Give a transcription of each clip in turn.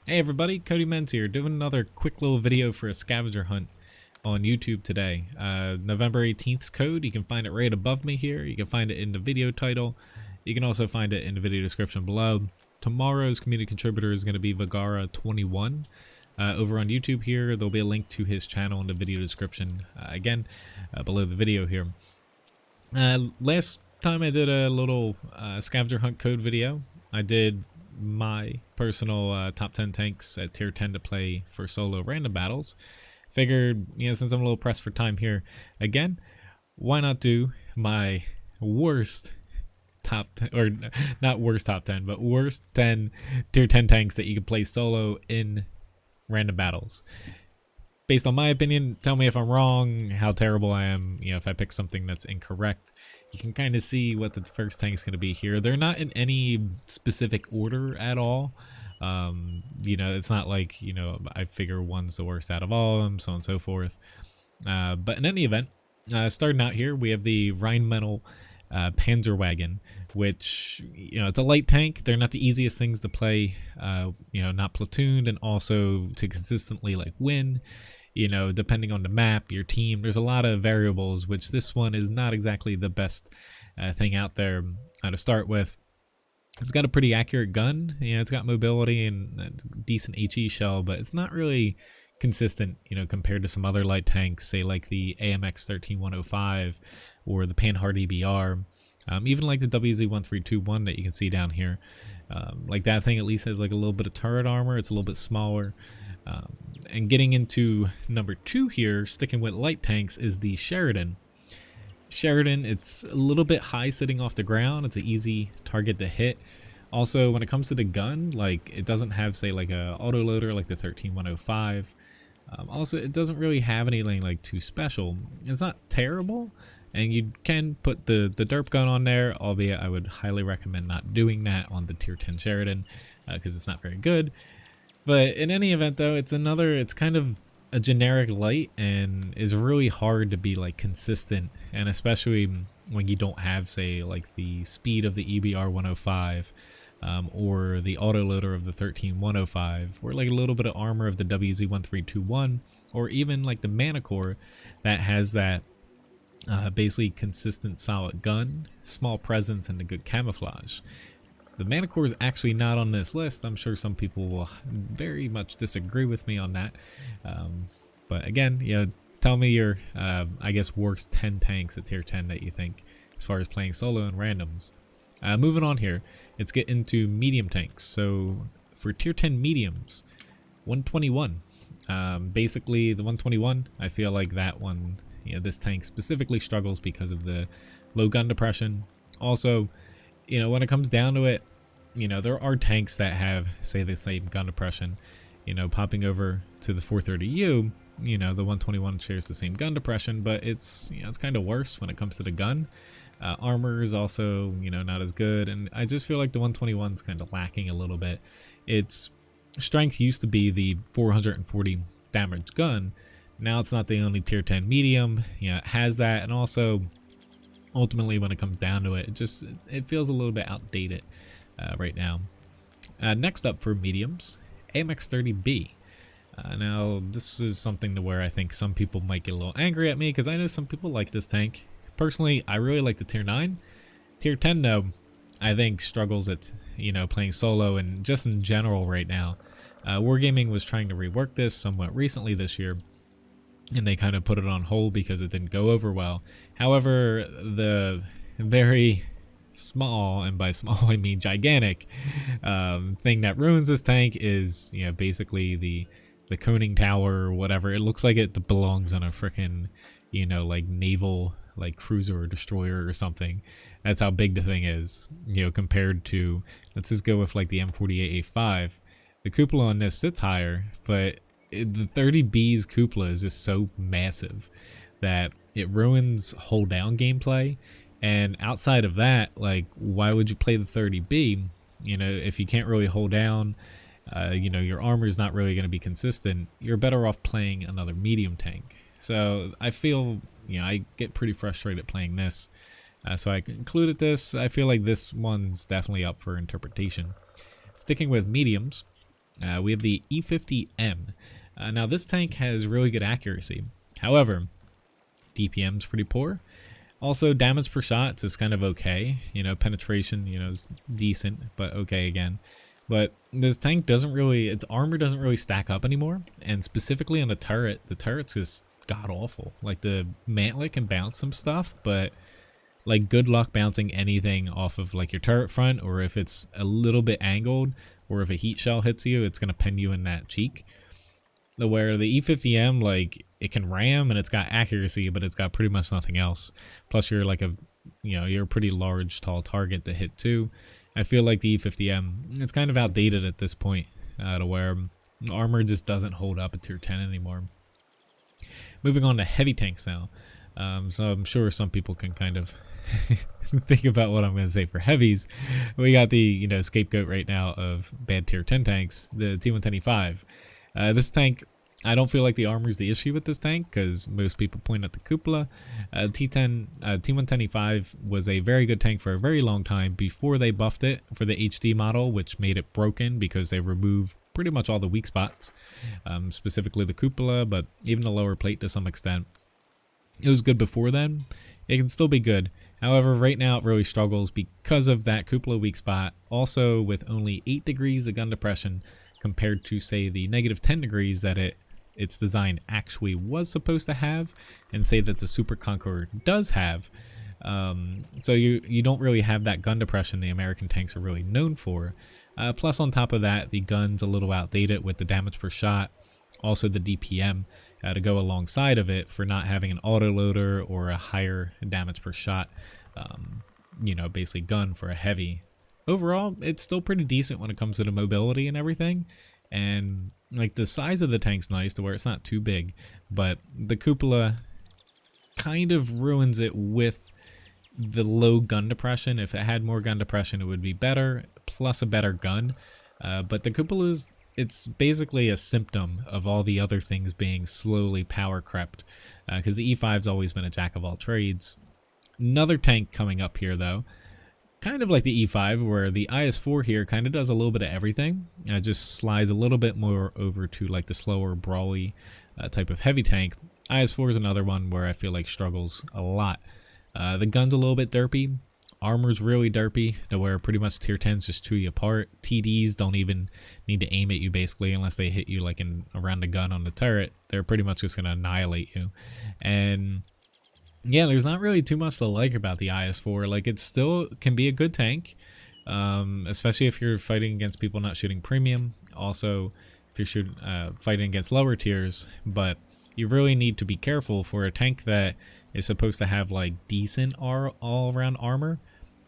Hey everybody, Cody Menz here, doing another quick little video for a scavenger hunt on YouTube today. November 18th's code, you can find it right above me here. You can find it in the video title. You can also find it in the video description below. Tomorrow's community contributor is going to be Vergara21. Over on YouTube here, there'll be a link to his channel in the video description, below the video here. Last time I did a little scavenger hunt code video, I did my personal top 10 tanks at tier 10 to play for solo random battles. Figured, since I'm a little pressed for time here again, why not do my worst top 10, or not worst top 10, but worst 10 tier 10 tanks that you can play solo in random battles. Based on my opinion, tell me if I'm wrong, how terrible I am, if I pick something that's incorrect. You can kind of see what the first tank is going to be here. They're not in any specific order at all. It's not like, I figure one's the worst out of all of them, so on and so forth. But in any event, starting out here, we have the Rheinmetall Panzerwagen, which, it's a light tank. They're not the easiest things to play, not platooned, and also to consistently win. Depending on the map, your team, there's a lot of variables, which this one is not exactly the best thing out there to start with. It's got a pretty accurate gun, it's got mobility and a decent HE shell, but it's not really consistent, compared to some other light tanks, say like the AMX13105 or the Panhard EBR, even like the WZ1321 that you can see down here. Like that thing at least has like a little bit of turret armor, it's a little bit smaller. And getting into number 2 here, sticking with light tanks, is the Sheridan. Sheridan, it's a little bit high sitting off the ground. It's an easy target to hit. Also, when it comes to the gun, it doesn't have, say, like a autoloader like the 13105. Also, it doesn't really have anything too special. It's not terrible, and you can put the derp gun on there, albeit I would highly recommend not doing that on the tier 10 Sheridan because it's not very good. But in any event, though, it's kind of a generic light and is really hard to be consistent, and especially when you don't have, say, the speed of the EBR 105 or the autoloader of the 13105, or a little bit of armor of the WZ1321, or even the Manicore that has that basically consistent solid gun, small presence, and a good camouflage. The Manicore is actually not on this list. I'm sure some people will very much disagree with me on that. But again, tell me your, I guess, worst 10 tanks at tier 10 that you think as far as playing solo and randoms. Moving on here, let's get into medium tanks. So for tier 10 mediums, 121. Basically, the 121, I feel like that one, this tank specifically struggles because of the low gun depression. Also, when it comes down to it, there are tanks that have, say, the same gun depression, popping over to the 430U, the 121 shares the same gun depression, but it's, it's kind of worse when it comes to the gun. Armor is also, not as good, and I just feel like the 121 is kind of lacking a little bit. Its strength used to be the 440 damage gun. Now it's not the only tier 10 medium, it has that, and also ultimately, when it comes down to it, it feels a little bit outdated right now. Next up for mediums, MX30B. Now, this is something to where I think some people might get a little angry at me, because I know some people like this tank. Personally, I really like the tier 9. Tier 10, though, I think struggles at, playing solo and just in general right now. Wargaming was trying to rework this somewhat recently this year, and they kind of put it on hold because it didn't go over well. However, the very small, and by small I mean gigantic, thing that ruins this tank is, basically the coning tower or whatever. It looks like it belongs on a frickin', naval, cruiser or destroyer or something. That's how big the thing is, compared to, let's just go with the M48A5. The cupola on this sits higher, but the 30B's cupola is just so massive that it ruins hold down gameplay. And outside of that, why would you play the 30B? If you can't really hold down, your armor is not really going to be consistent. You're better off playing another medium tank. So I feel, I get pretty frustrated playing this. So I included this. I feel like this one's definitely up for interpretation. Sticking with mediums, We have the E50M. Now this tank has really good accuracy. However, DPM's pretty poor. Also, damage per shot is kind of okay. You know, penetration, you know, is decent, but okay again. But this tank doesn't really, its armor doesn't really stack up anymore. And specifically on the turret's just god awful. Like the mantlet can bounce some stuff, but like good luck bouncing anything off of like your turret front, or if it's a little bit angled, or if a heat shell hits you, it's gonna pin you in that cheek. Where the E50M, like, it can ram and it's got accuracy, but it's got pretty much nothing else. Plus you're like you're a pretty large, tall target to hit too. I feel like the E50M, it's kind of outdated at this point, to where armor just doesn't hold up at tier 10 anymore. Moving on to heavy tanks now. So I'm sure some people can kind of think about what I'm going to say for heavies. We got the, you know, scapegoat right now of bad tier 10 tanks, the T110E5. This tank, I don't feel like the armor is the issue with this tank, because most people point at the cupola. T110E5 was a very good tank for a very long time before they buffed it for the HD model, which made it broken because they removed pretty much all the weak spots, specifically the cupola, but even the lower plate to some extent. It was good before then. It can still be good. However, right now it really struggles because of that cupola weak spot. Also, with only 8 degrees of gun depression compared to, say, the -10 degrees that its design actually was supposed to have, and say that the Super Conqueror does have. So you don't really have that gun depression the American tanks are really known for. Plus, on top of that, the gun's a little outdated with the damage per shot. Also, the DPM to go alongside of it for not having an autoloader or a higher damage per shot, you know, basically gun for a heavy. Overall, it's still pretty decent when it comes to the mobility and everything. And like the size of the tank's nice to where it's not too big, but the cupola kind of ruins it with the low gun depression. If it had more gun depression, it would be better, plus a better gun. But the cupola it's basically a symptom of all the other things being slowly power crept, because the E5's always been a jack of all trades. Another tank coming up here though, kind of like the E5, where the IS-4 here kind of does a little bit of everything. It just slides a little bit more over to like the slower, brawly type of heavy tank. IS-4 is another one where I feel like struggles a lot. The gun's a little bit derpy. Armor's really derpy, to where pretty much tier 10s just chew you apart. TDs don't even need to aim at you basically, unless they hit you like around the gun on the turret. They're pretty much just going to annihilate you. And yeah, there's not really too much to like about the IS-4. Like, it still can be a good tank, especially if you're fighting against people not shooting premium. Also, if you're fighting against lower tiers. But you really need to be careful for a tank that is supposed to have like decent all-around armor.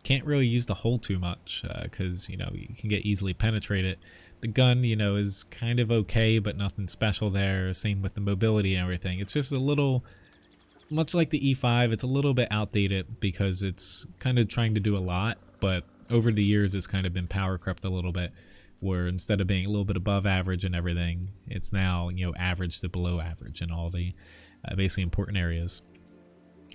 Can't really use the hull too much, because you know, you can get easily penetrated. The gun, you know, is kind of okay, but nothing special there. Same with the mobility and everything. It's just a little, much like the E5, it's a little bit outdated because it's kind of trying to do a lot, but over the years it's kind of been power crept a little bit, where instead of being a little bit above average and everything, it's now, you know, average to below average in all the basically important areas.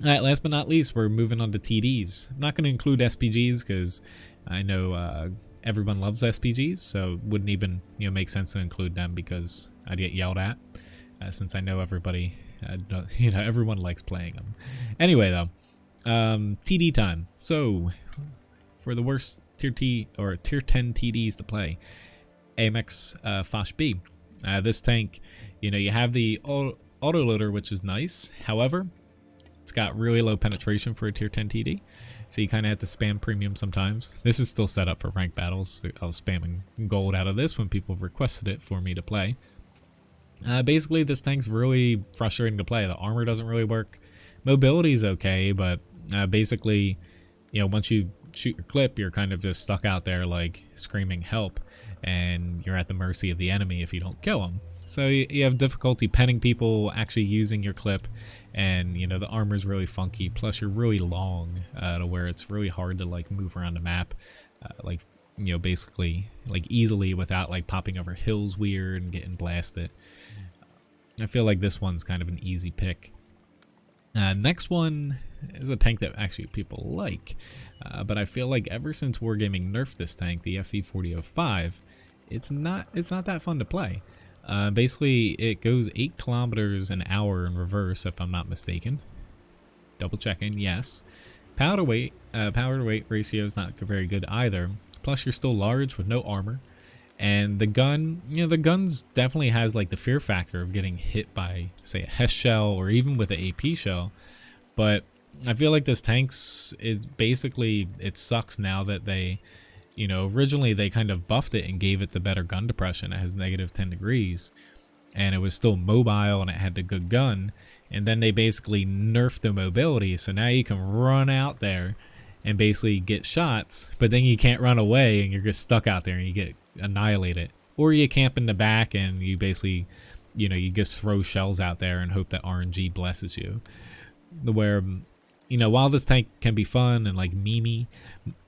Alright, last but not least, we're moving on to TDs. I'm not going to include SPGs because I know everyone loves SPGs, so it wouldn't even, you know, make sense to include them because I'd get yelled at, since I know everybody, you know, everyone likes playing them. Anyway, though, TD time. So, for the worst tier 10 TDs to play, MXFache B. This tank, you know, you have the autoloader, which is nice. However, it's got really low penetration for a tier 10 TD, so you kind of have to spam premium sometimes. This is still set up for ranked battles. I was spamming gold out of this when people requested it for me to play. Basically, this tank's really frustrating to play. The armor doesn't really work. Mobility is okay, but basically, you know, once you shoot your clip, you're kind of just stuck out there like screaming help, and you're at the mercy of the enemy if you don't kill them. So you have difficulty penning people actually using your clip, and you know, the armor is really funky. Plus, you're really long, to where it's really hard to like move around the map, like, you know, basically like easily without like popping over hills weird and getting blasted. I feel like this one's kind of an easy pick. Next one is a tank that actually people like, but I feel like ever since Wargaming nerfed this tank, the FV4005, it's not that fun to play. Basically, it goes 8 kilometers an hour in reverse, if I'm not mistaken. Double checking, yes. Power to weight ratio is not very good either. Plus, you're still large with no armor. And the gun, you know, the guns definitely has like the fear factor of getting hit by, say, a Hess shell or even with an AP shell. But I feel like this tank's, it sucks now that they, you know, originally they kind of buffed it and gave it the better gun depression. It has negative 10 degrees and it was still mobile and it had the good gun. And then they basically nerfed the mobility. So now you can run out there and basically get shots, but then you can't run away and you're just stuck out there and you get annihilated. Or you camp in the back and you basically, you know, you just throw shells out there and hope that RNG blesses you. Where, you know, while this tank can be fun and like memey,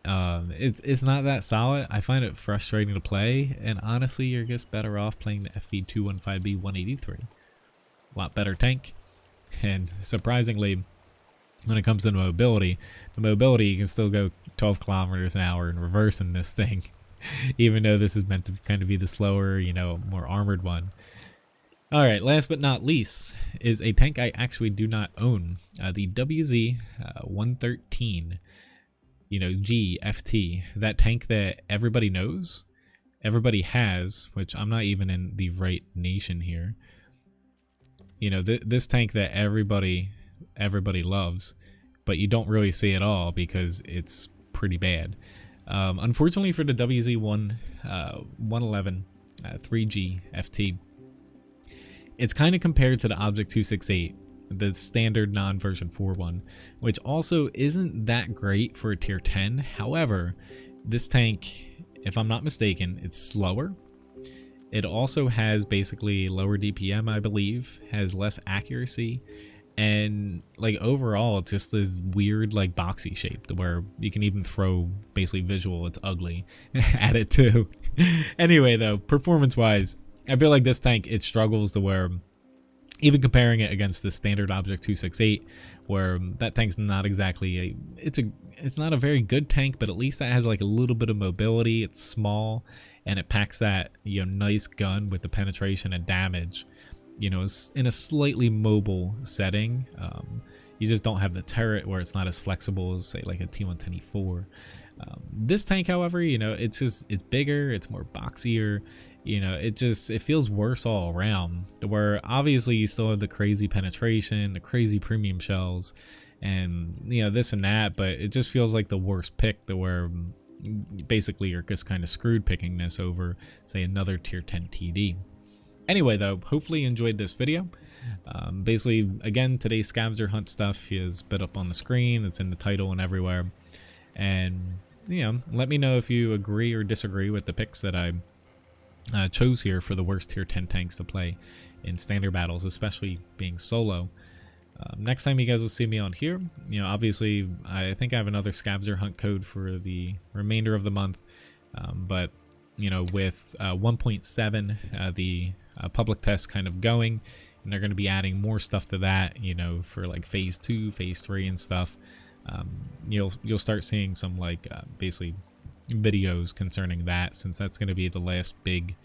it's not that solid. I find it frustrating to play, and honestly, you're just better off playing the FV215B183. A lot better tank, and surprisingly, when it comes to the mobility, you can still go 12 kilometers an hour in reverse in this thing, even though this is meant to kind of be the slower, you know, more armored one. Alright, last but not least is a tank I actually do not own, the WZ-113, you know, GFT, that tank that everybody knows, everybody has, which I'm not even in the right nation here. You know, this tank that everybody loves, but you don't really see it all because it's pretty bad. Unfortunately for the WZ-111 3G FT, it's kind of compared to the Object 268, the standard non-version 4 one, which also isn't that great for a tier 10. However, this tank, if I'm not mistaken, it's slower. It also has basically lower DPM, I believe, has less accuracy, and like overall it's just this weird like boxy shape where you can even throw basically visual, it's ugly, at it too. Anyway though, performance wise, I feel like this tank, it struggles to where, even comparing it against the standard Object 268, where that tank's not exactly it's not a very good tank, but at least that has like a little bit of mobility. It's small and it packs that, you know, nice gun with the penetration and damage, you know, in a slightly mobile setting. You just don't have the turret where it's not as flexible as say like a T110E4. This tank, however, you know, it's bigger, it's more boxier. You know, it feels worse all around, where obviously you still have the crazy penetration, the crazy premium shells, and, you know, this and that, but it just feels like the worst pick, to where basically you're just kind of screwed picking this over, say, another tier 10 TD. Anyway, though, hopefully you enjoyed this video. Basically, again, today's scavenger hunt stuff is bit up on the screen, it's in the title and everywhere, and, you know, let me know if you agree or disagree with the picks that I chose here for the worst tier 10 tanks to play in standard battles, especially being solo. Next time you guys will see me on here, you know, obviously I think I have another scavenger hunt code for the remainder of the month, but you know, with 1.7 the public test kind of going, and they're going to be adding more stuff to that, you know, for like phase 2, phase 3 and stuff. You'll start seeing some like basically videos concerning that, since that's going to be the last big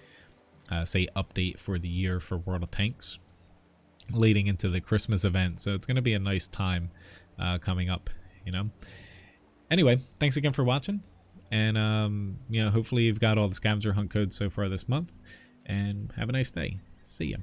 say update for the year for World of Tanks leading into the Christmas event. So it's going to be a nice time coming up, you know. Anyway, thanks again for watching, and you know, hopefully you've got all the scavenger hunt codes so far this month, and have a nice day. See ya.